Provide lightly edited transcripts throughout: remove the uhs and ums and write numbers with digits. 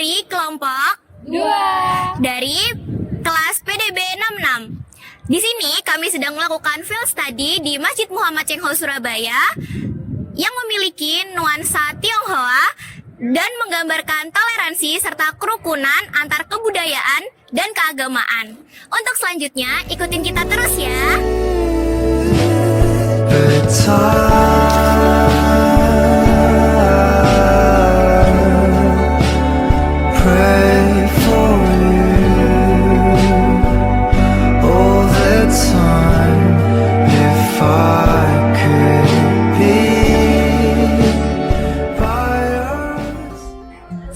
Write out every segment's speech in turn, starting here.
dari kelompok 2 dari kelas PDB 66. Di sini kami sedang melakukan field study di Masjid Muhammad Cengho Surabaya yang memiliki nuansa Tionghoa dan menggambarkan toleransi serta kerukunan antar kebudayaan dan keagamaan. Untuk selanjutnya, ikutin kita terus ya.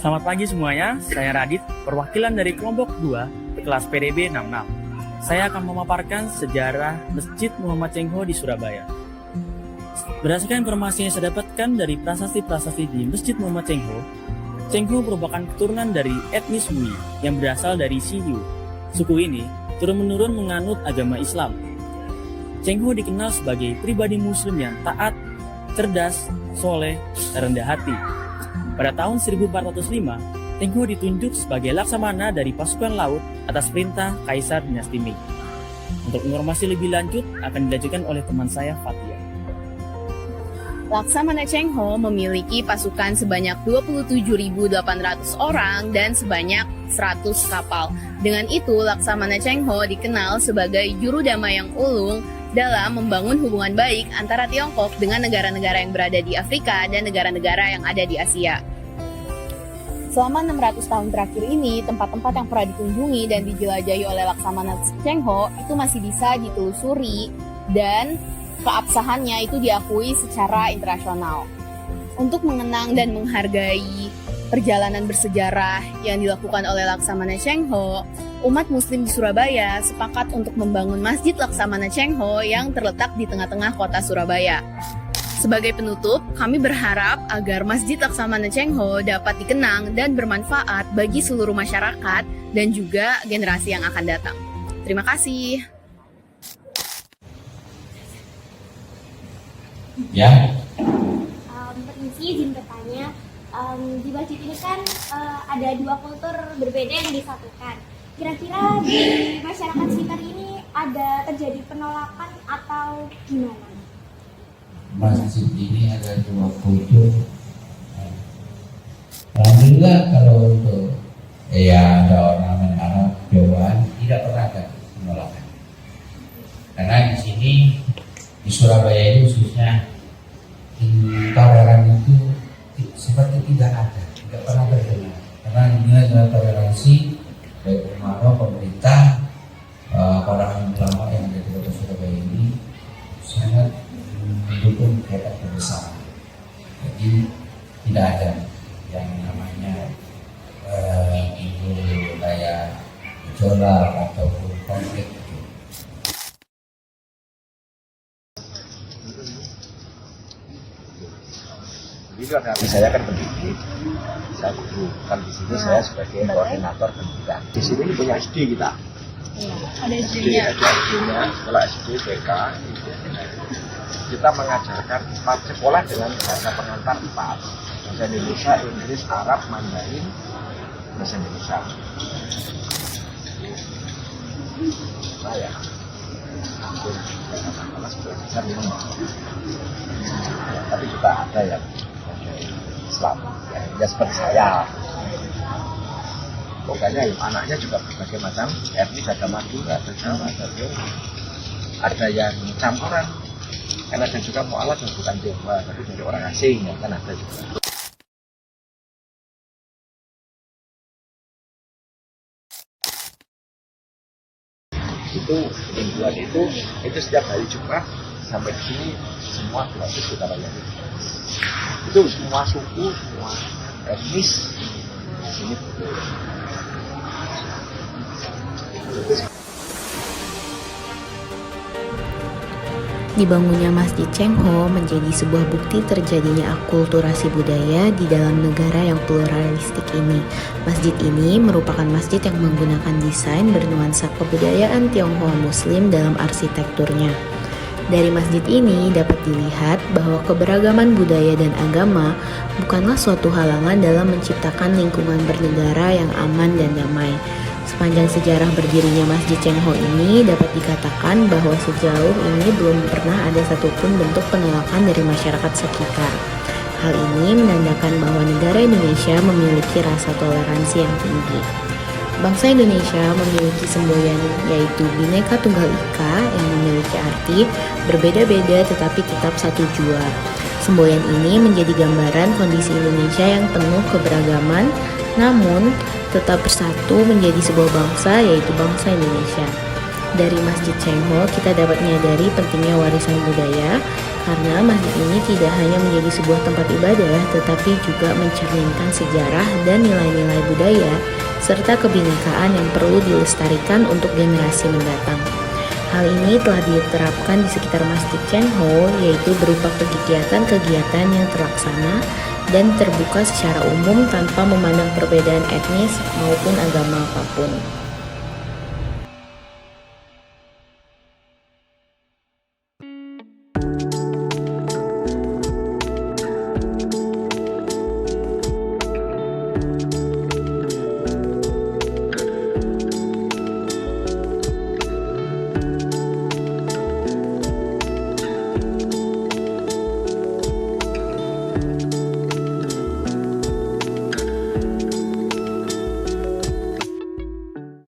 Selamat pagi semuanya, saya Radit, perwakilan dari kelompok 2 kelas PDB 66. Saya akan memaparkan sejarah Masjid Muhammad Cengho di Surabaya. Berdasarkan informasi yang saya dapatkan dari prasasti-prasasti di Masjid Muhammad Cengho, Cengho merupakan keturunan dari etnis Hui yang berasal dari Siyu. Suku ini turun-menurun menganut agama Islam. Cengho dikenal sebagai pribadi muslim yang taat, cerdas, soleh, dan rendah hati. Pada tahun 1405, Cengho ditunjuk sebagai laksamana dari pasukan laut atas perintah Kaisar Dinasti Ming. Untuk informasi lebih lanjut akan dilanjutkan oleh teman saya Fatia. Laksamana Cengho memiliki pasukan sebanyak 27.800 orang dan sebanyak 100 kapal. Dengan itu, Laksamana Cengho dikenal sebagai juru damai yang ulung dalam membangun hubungan baik antara Tiongkok dengan negara-negara yang berada di Afrika dan negara-negara yang ada di Asia. Selama 600 tahun terakhir ini, tempat-tempat yang pernah dikunjungi dan dijelajahi oleh Laksamana Cengho itu masih bisa ditelusuri dan keabsahannya itu diakui secara internasional. Untuk mengenang dan menghargai perjalanan bersejarah yang dilakukan oleh Laksamana Cengho, umat muslim di Surabaya sepakat untuk membangun Masjid Laksamana Cengho yang terletak di tengah-tengah kota Surabaya. Sebagai penutup, kami berharap agar Masjid Laksamana Cengho dapat dikenang dan bermanfaat bagi seluruh masyarakat dan juga generasi yang akan datang. Terima kasih. Ya. Permisi, izin bertanya. Di masjid ini kan ada dua kultur berbeda yang disatukan. Kira-kira di masyarakat sekitar ini ada terjadi penolakan atau gimana? Masjid ini ada dua kultur. Alhamdulillah kalau untuk ada ornamen Arab, Jawaan tidak pernah ada penolakan. Karena di sini di Surabaya ini khususnya intoleran itu seperti tidak ada, tidak pernah terdengar. Karena ini adalah toleransi baik ulama, pemerintah, para ulama yang ada di kota Surabaya ini sangat mendukung kegiatan kebersamaan. Jadi tidak ada yang namanya itu kayak gejolak ataupun konflik. Saya kan pendidik, saya guru, kan di sini saya sebagai koordinator pendidikan. Di sini punya SD kita. Ada SD-nya, sekolah SD, TK. Kita mengajarkan 4 sekolah dengan bahasa pengantar 4. Bahasa Indonesia, Inggris, Arab, Mandarin, bahasa Indonesia. Nah ya, hampir bisa minum. Tapi juga ada yang Islam, ya seperti saya. Pokoknya anaknya juga berbagai macam etnis, ada Madura, ada Jawa, ada Tionghoa, ada yang campuran, kan ada juga mu'alaf yang bukan Tionghoa, tapi dari orang asing, ya kan ada juga. Itu mingguan itu setiap hari Jumat sampai di sini semua gratis kita layani. Itu semua suku, semua etnis di sini. Dibangunnya Masjid Cengho menjadi sebuah bukti terjadinya akulturasi budaya di dalam negara yang pluralistik ini. Masjid ini merupakan masjid yang menggunakan desain bernuansa kebudayaan Tionghoa Muslim dalam arsitekturnya. Dari masjid ini dapat dilihat bahwa keberagaman budaya dan agama bukanlah suatu halangan dalam menciptakan lingkungan bernegara yang aman dan damai. Sepanjang sejarah berdirinya Masjid Cengho ini dapat dikatakan bahwa sejauh ini belum pernah ada satupun bentuk penolakan dari masyarakat sekitar. Hal ini menandakan bahwa negara Indonesia memiliki rasa toleransi yang tinggi. Bangsa Indonesia memiliki semboyan yaitu Bhinneka Tunggal Ika yang memiliki arti berbeda-beda tetapi tetap satu jua. Semboyan ini menjadi gambaran kondisi Indonesia yang penuh keberagaman namun tetap bersatu menjadi sebuah bangsa yaitu bangsa Indonesia. Dari Masjid Cengho kita dapat menyadari pentingnya warisan budaya karena masjid ini tidak hanya menjadi sebuah tempat ibadah tetapi juga mencerminkan sejarah dan nilai-nilai budaya serta kebinekaan yang perlu dilestarikan untuk generasi mendatang. Hal ini telah diterapkan di sekitar Masjid Cengho yaitu berupa kegiatan-kegiatan yang terlaksana dan terbuka secara umum tanpa memandang perbedaan etnis maupun agama apapun.